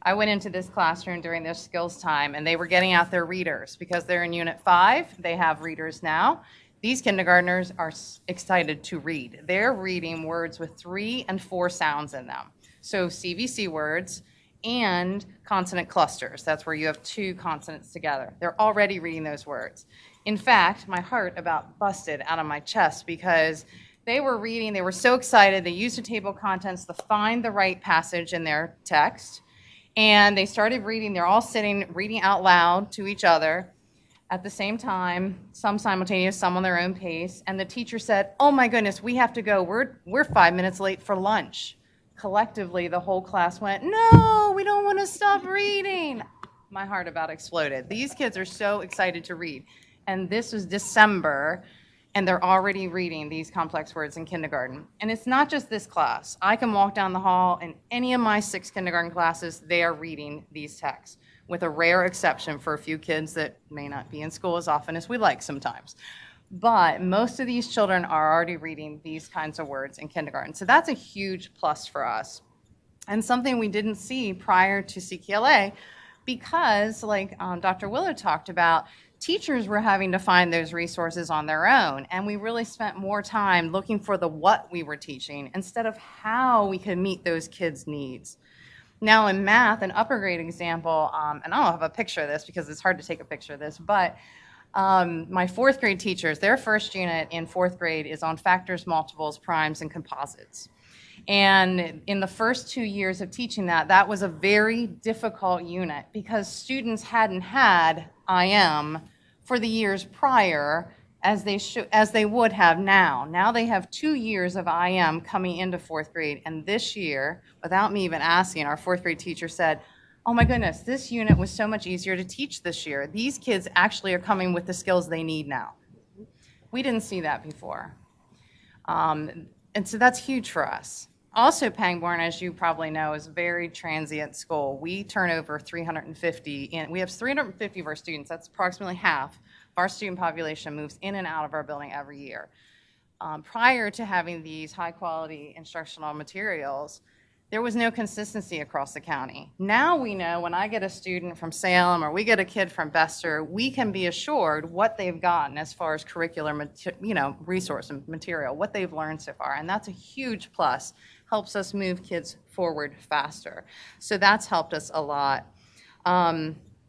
I went into this classroom during their skills time, and they were getting out their readers because they're in Unit 5. They have readers now. These kindergartners are excited to read. They're reading words with 3 and 4 sounds in them. So CVC words and consonant clusters. That's where you have 2 consonants together. They're already reading those words. In fact, my heart about busted out of my chest because they were reading, they were so excited, they used the table of contents to find the right passage in their text, and they started reading. They're all sitting, reading out loud to each other at the same time, some simultaneous, some on their own pace, and the teacher said, "Oh my goodness, we have to go, we're 5 minutes late for lunch." Collectively, the whole class went, "No, we don't want to stop reading." My heart about exploded. These kids are so excited to read, and this was December, and they're already reading these complex words in kindergarten. And it's not just this class. I can walk down the hall, and any of my 6 kindergarten classes, they are reading these texts, with a rare exception for a few kids that may not be in school as often as we like sometimes. But most of these children are already reading these kinds of words in kindergarten. So that's a huge plus for us. and something we didn't see prior to CKLA because, like Dr. Willow talked about, teachers were having to find those resources on their own, and we really spent more time looking for the what we were teaching instead of how we could meet those kids' needs. Now in math, an upper grade example, and I don't have a picture of this because it's hard to take a picture of this, but my fourth grade teachers, their first unit in fourth grade is on factors, multiples, primes, and composites. And in the first 2 years of teaching that, that was a very difficult unit because students hadn't had IM for the years prior as they would have now. Now they have 2 years of IM coming into fourth grade, and this year, without me even asking, our fourth grade teacher said, "Oh my goodness, this unit was so much easier to teach this year. These kids actually are coming with the skills they need now." We didn't see that before. And so that's huge for us. Also, Pangbourne, as you probably know, is a very transient school. We turn over 350, and we have 350 of our students. That's approximately half of our student population moves in and out of our building every year. Prior to having these high-quality instructional materials, there was no consistency across the county. Now we know when I get a student from Salem or we get a kid from Bester, we can be assured what they've gotten as far as curricular, resource and material, what they've learned so far, and that's a huge plus. Helps us move kids forward faster. So that's helped us a lot.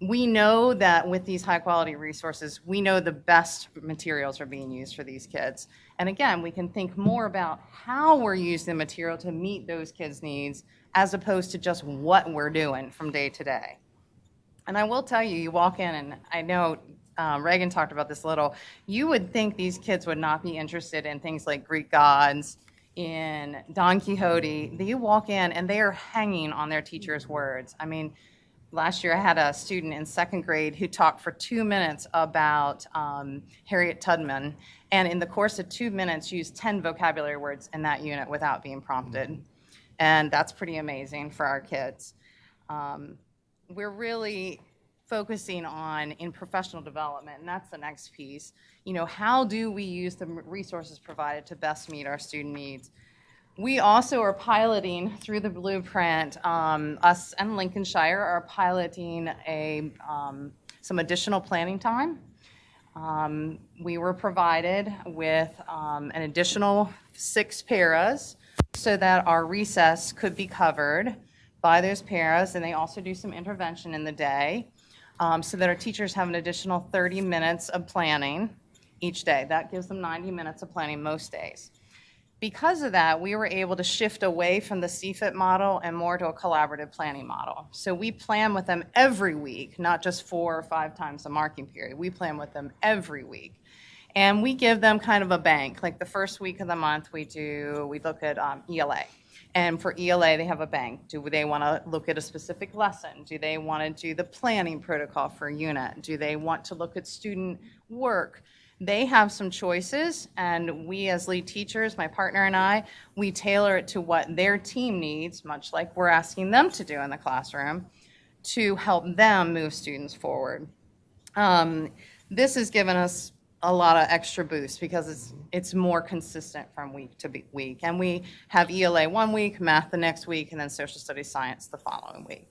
We know that with these high quality resources, we know the best materials are being used for these kids. And again, we can think more about how we're using the material to meet those kids' needs as opposed to just what we're doing from day to day. And I will tell you, you walk in, and I know Reagan talked about this a little, you would think these kids would not be interested in things like Greek gods, in Don Quixote. You walk in and they are hanging on their teacher's words. I mean, last year I had a student in second grade who talked for 2 minutes about Harriet Tubman, and in the course of 2 minutes used 10 vocabulary words in that unit without being prompted. And that's pretty amazing for our kids. We're really focusing on in professional development, and that's the next piece. How do we use the resources provided to best meet our student needs? We also are piloting through the blueprint, us and Lincolnshire are piloting some additional planning time. We were provided with an additional 6 paras so that our recess could be covered by those paras, and they also do some intervention in the day so that our teachers have an additional 30 minutes of planning each day. That gives them 90 minutes of planning most days. Because of that, we were able to shift away from the CFIT model and more to a collaborative planning model. So we plan with them every week, not just 4 or 5 times a marking period. We plan with them every week. And we give them kind of a bank. Like the first week of the month, we look at ELA. And for ELA, they have a bank. Do they want to look at a specific lesson? Do they want to do the planning protocol for a unit? Do they want to look at student work? They have some choices, and we as lead teachers, my partner and I, we tailor it to what their team needs, much like we're asking them to do in the classroom, to help them move students forward. This has given us a lot of extra boost because it's more consistent from week to week. And we have ELA one week, math the next week, and then social studies science the following week.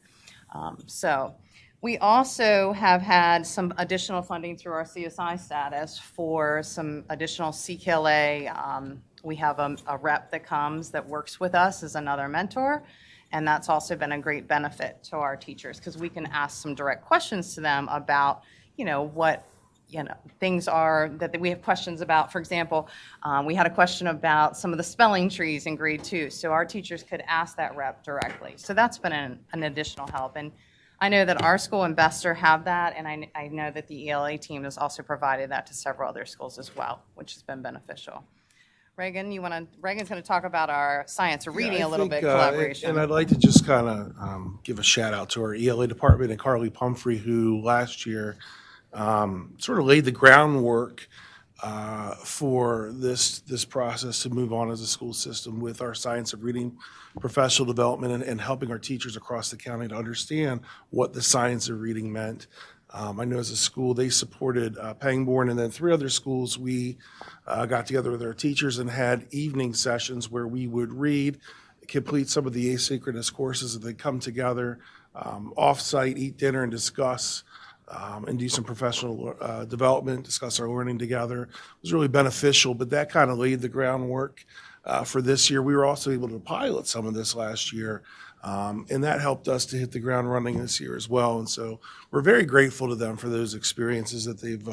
We also have had some additional funding through our CSI status for some additional CKLA. We have a rep that comes that works with us as another mentor, and that's also been a great benefit to our teachers because we can ask some direct questions to them about, what things are that we have questions about. For example, we had a question about some of the spelling trees in grade 2, so our teachers could ask that rep directly. So that's been an additional help. And I know that our school and Bester have that, and I know that the ELA team has also provided that to several other schools as well, which has been beneficial. Reagan, Reagan's going to talk about our science or reading a little bit collaboration. And I'd like to just kind of give a shout out to our ELA department and Carly Pumphrey, who last year sort of laid the groundwork for this process to move on as a school system with our science of reading professional development and helping our teachers across the county to understand what the science of reading meant. I know as a school, they supported Pangbourne, and then 3 other schools, we got together with our teachers and had evening sessions where we would read, complete some of the asynchronous courses that they come together, off-site, eat dinner and discuss, and do some professional development, discuss our learning together. It was really beneficial, but that kind of laid the groundwork for this year. We were also able to pilot some of this last year, and that helped us to hit the ground running this year as well. And so we're very grateful to them for those experiences that they've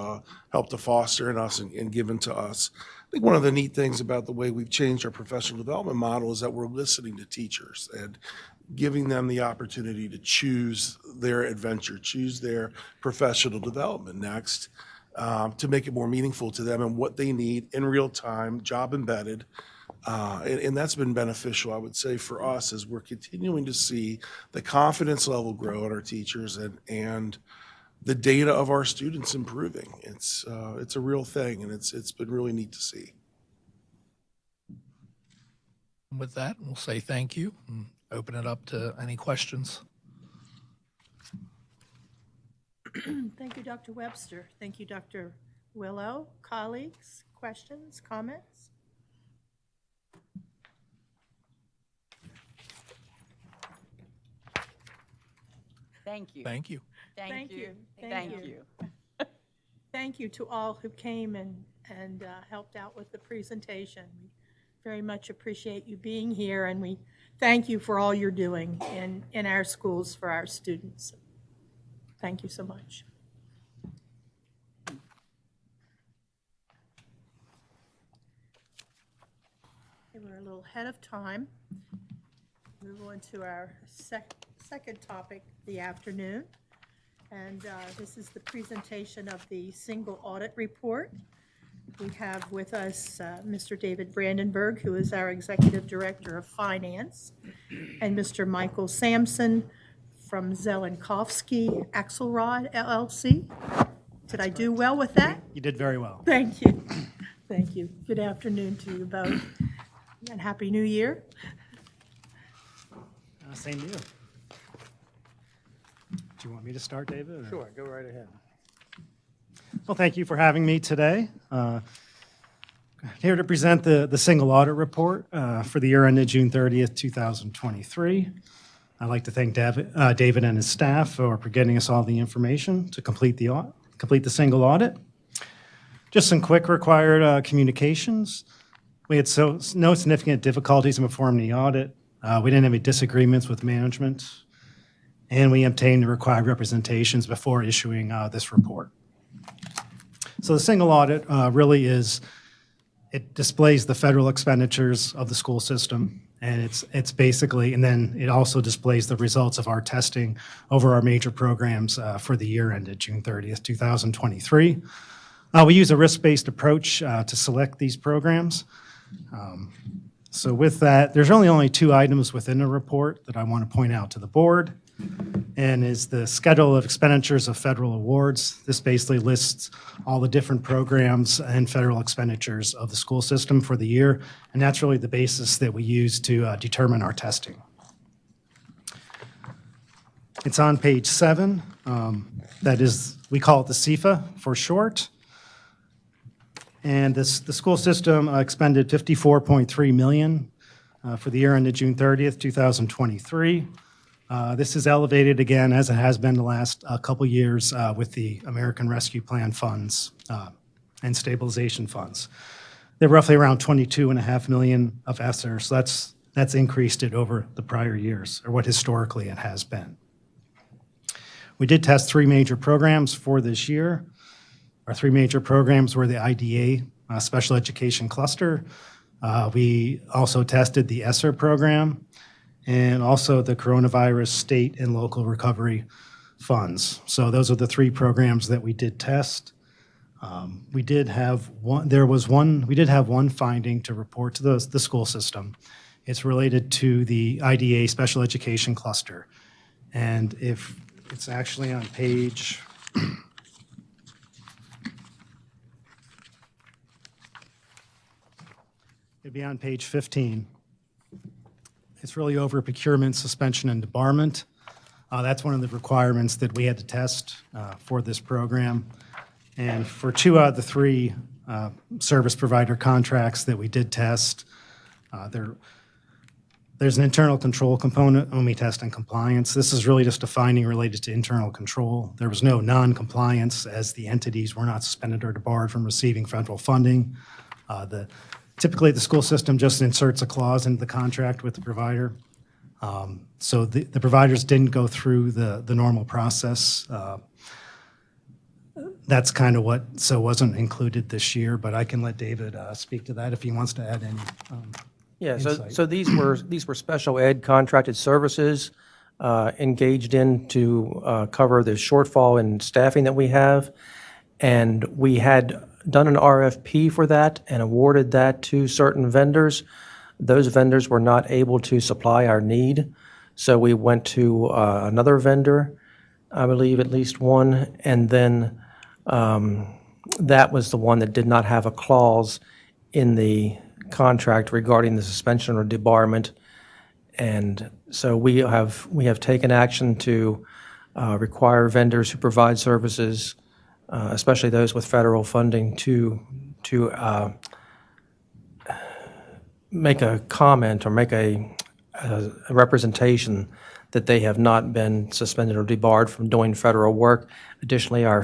helped to foster in us and given to us. I think one of the neat things about the way we've changed our professional development model is that we're listening to teachers and giving them the opportunity to choose their adventure, choose their professional development next, to make it more meaningful to them and what they need in real time, job embedded. And that's been beneficial, I would say, for us as we're continuing to see the confidence level grow in our teachers and the data of our students improving. It's a real thing, and it's been really neat to see. With that, we'll say thank you and open it up to any questions. Thank you, Dr. Webster. Thank you, Dr. Willow. Colleagues, questions, comments? Thank you. Thank you. Thank you. Thank you. Thank you to all who came and helped out with the presentation. We very much appreciate you being here, and we thank you for all you're doing in our schools for our students. Thank you so much. Okay, we're a little ahead of time. Move on to our second topic of the afternoon. And this is the presentation of the single audit report. We have with us Mr. David Brandenburg, who is our Executive Director of Finance, and Mr. Michael Sampson from Zelenkowski Axelrod LLC. Did I do well with that? You did very well. Thank you. Thank you. Good afternoon to you both, and Happy New Year. Same to you. Do you want me to start, David? or- Sure, go right ahead. Well, thank you for having me today. Here to present the single audit report for the year ended June 30th, 2023. I'd like to thank David and his staff for getting us all the information to complete the single audit. Just some quick required communications. We had no significant difficulties in performing the audit. We didn't have any disagreements with management, and we obtained the required representations before issuing this report. So the single audit really it displays the federal expenditures of the school system, and it's basically, and then it also displays the results of our testing over our major programs for the year ended June 30th, 2023. We use a risk-based approach to select these programs. So with that, there's only two items within the report that I want to point out to the board, and is the schedule of expenditures of federal awards. This basically lists all the different programs and federal expenditures of the school system for the year, and that's really the basis that we use to determine our testing. It's on page 7. That is, we call it the CEFA for short. And the school system expended $54.3 million for the year ended June 30th, 2023. This is elevated again, as it has been the last couple years with the American Rescue Plan funds and stabilization funds. They're roughly around $22.5 million of ESSER, so that's increased it over the prior years, or what historically it has been. We did test 3 major programs for this year. Our 3 major programs were the IDA Special Education Cluster. We also tested the ESSER program, and also the Coronavirus State and Local Recovery Funds. So those are the 3 programs that we did test. We did have one finding to report to the school system. It's related to the IDA Special Education Cluster. And if it's actually on page, it'd be on page 15. It's really over procurement, suspension, and debarment. That's one of the requirements that we had to test for this program. And for 2 out of the 3 service provider contracts that we did test, There's an internal control component, OMI test and compliance. This is really just a finding related to internal control. There was no non-compliance as the entities were not suspended or debarred from receiving federal funding. Typically, the school system just inserts a clause into the contract with the provider. So the providers didn't go through the normal process. That's kind of wasn't included this year, but I can let David speak to that if he wants to add any. Yeah, insight. so these were special ed contracted services engaged in to cover the shortfall in staffing that we have. And we had done an RFP for that and awarded that to certain vendors. Those vendors were not able to supply our need. So we went to another vendor, I believe at least one, and then that was the one that did not have a clause in the contract regarding the suspension or debarment. And so we have taken action to require vendors who provide services, especially those with federal funding, to make a comment or make a representation that they have not been suspended or debarred from doing federal work. Additionally, our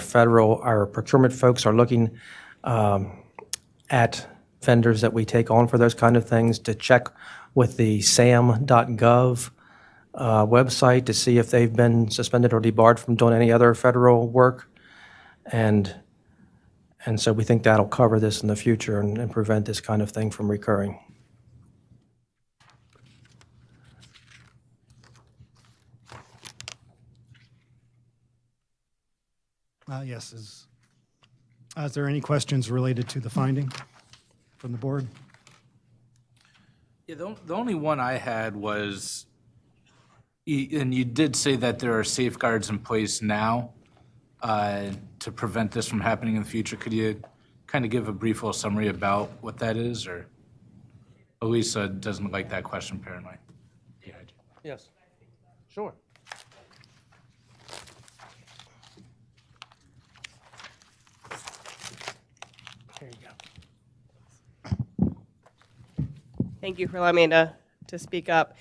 procurement folks are looking at vendors that we take on for those kind of things to check with the sam.gov website to see if they've been suspended or debarred from doing any other federal work. And so we think that'll cover this in the future and prevent this kind of thing from recurring. Yes. Is there any questions related to the finding from the board? Yeah, the only one I had was, and you did say that there are safeguards in place now to prevent this from happening in the future. Could you kind of give a brief little summary about what that is? Or Elisa doesn't like that question, apparently. Yeah. Yes, sure. Thank you for allowing me to speak up.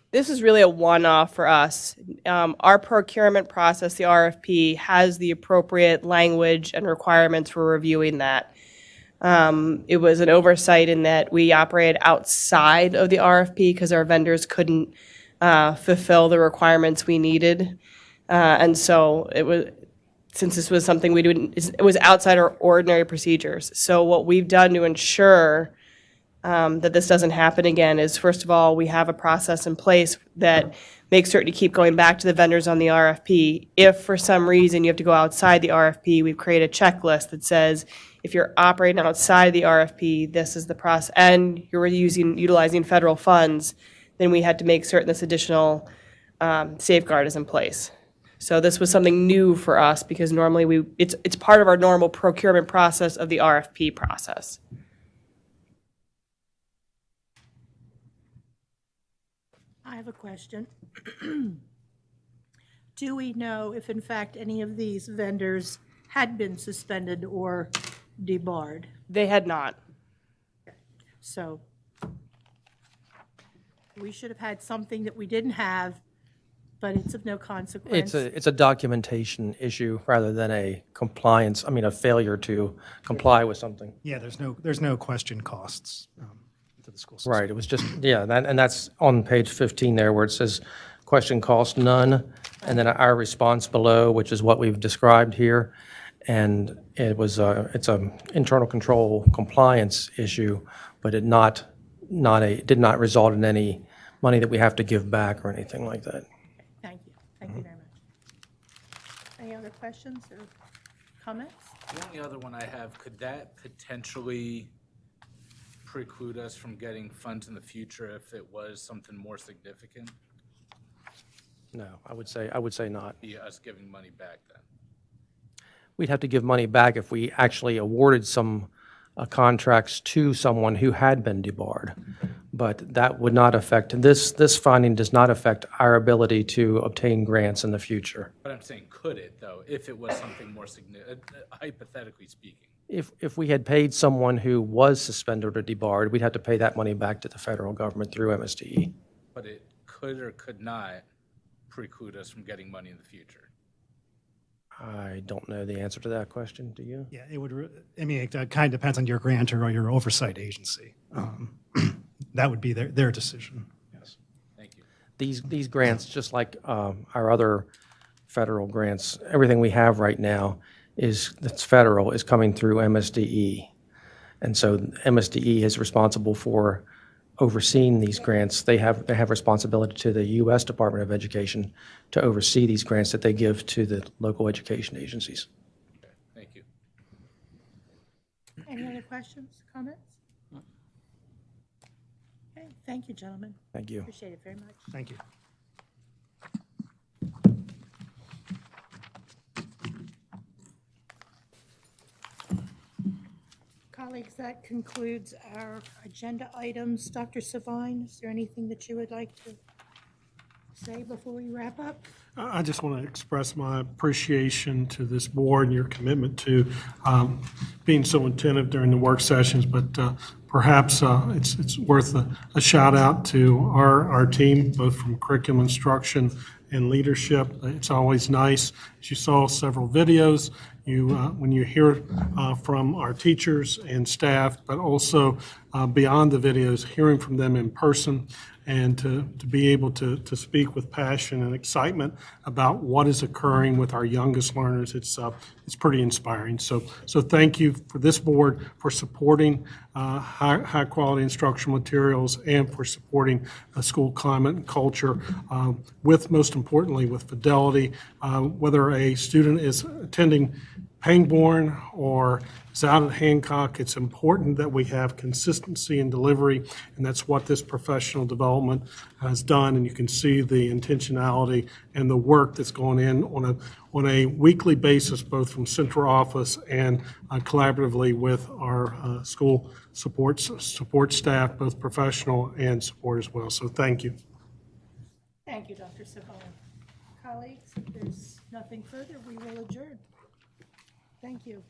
This is really a one-off for us. Our procurement process, the RFP, has the appropriate language and requirements for reviewing that. It was an oversight in that we operated outside of the RFP because our vendors couldn't fulfill the requirements we needed. And so since this was something we didn't, it was outside our ordinary procedures. So what we've done to ensure that this doesn't happen again is, first of all, we have a process in place that makes certain to keep going back to the vendors on the RFP. If for some reason you have to go outside the RFP, we've created a checklist that says, if you're operating outside the RFP, this is the process, and you're utilizing federal funds, then we had to make certain this additional safeguard is in place. So this was something new for us because normally it's part of our normal procurement process of the RFP process. I have a question. Do we know if in fact any of these vendors had been suspended or debarred? They had not. So we should have had something that we didn't have, but it's of no consequence. It's a documentation issue rather than a failure to comply with something. Yeah, there's no question costs to the school system. Right, it was just, and that's on page 15 there where it says question cost none, and then our response below, which is what we've described here. And it's an internal control compliance issue, but it did not result in any money that we have to give back or anything like that. Thank you. Thank you very much. Any other questions or comments? The only other one I have, could that potentially preclude us from getting funds in the future if it was something more significant? No, I would say not. Be us giving money back then? We'd have to give money back if we actually awarded some contracts to someone who had been debarred. But that would not affect, this finding does not affect our ability to obtain grants in the future. But I'm saying, could it, though, if it was something more significant, hypothetically speaking? If we had paid someone who was suspended or debarred, we'd have to pay that money back to the federal government through MSDE. but it could or could not preclude us from getting money in the future. I don't know the answer to that question. Do you? Yeah, it would, it kind of depends on your grantor or your oversight agency. That would be their decision, yes. Thank you. These grants, just like our other federal grants, everything we have right now that's federal is coming through MSDE. And so MSDE is responsible for overseeing these grants. They have responsibility to the U.S. Department of Education to oversee these grants that they give to the local education agencies. Thank you. Any other questions, comments? Okay, thank you, gentlemen. Thank you. Appreciate it very much. Thank you. Colleagues, that concludes our agenda items. Dr. Savine, is there anything that you would like to say before we wrap up? I just want to express my appreciation to this board and your commitment to being so attentive during the work sessions, but perhaps it's worth a shout out to our team, both from curriculum instruction and leadership. It's always nice, as you saw several videos, when you hear from our teachers and staff, but also beyond the videos, hearing from them in person, and to be able to speak with passion and excitement about what is occurring with our youngest learners. It's pretty inspiring. So thank you for this board for supporting high quality instructional materials and for supporting school climate and culture with, most importantly, with fidelity. Whether a student is attending Pangbourne or is out at Hancock, it's important that we have consistency in delivery, and that's what this professional development has done. And you can see the intentionality and the work that's going in on a weekly basis, both from central office and collaboratively with our school support staff, both professional and support as well. So thank you. Thank you, Dr. Savine. Colleagues, if there's nothing further, we will adjourn. Thank you.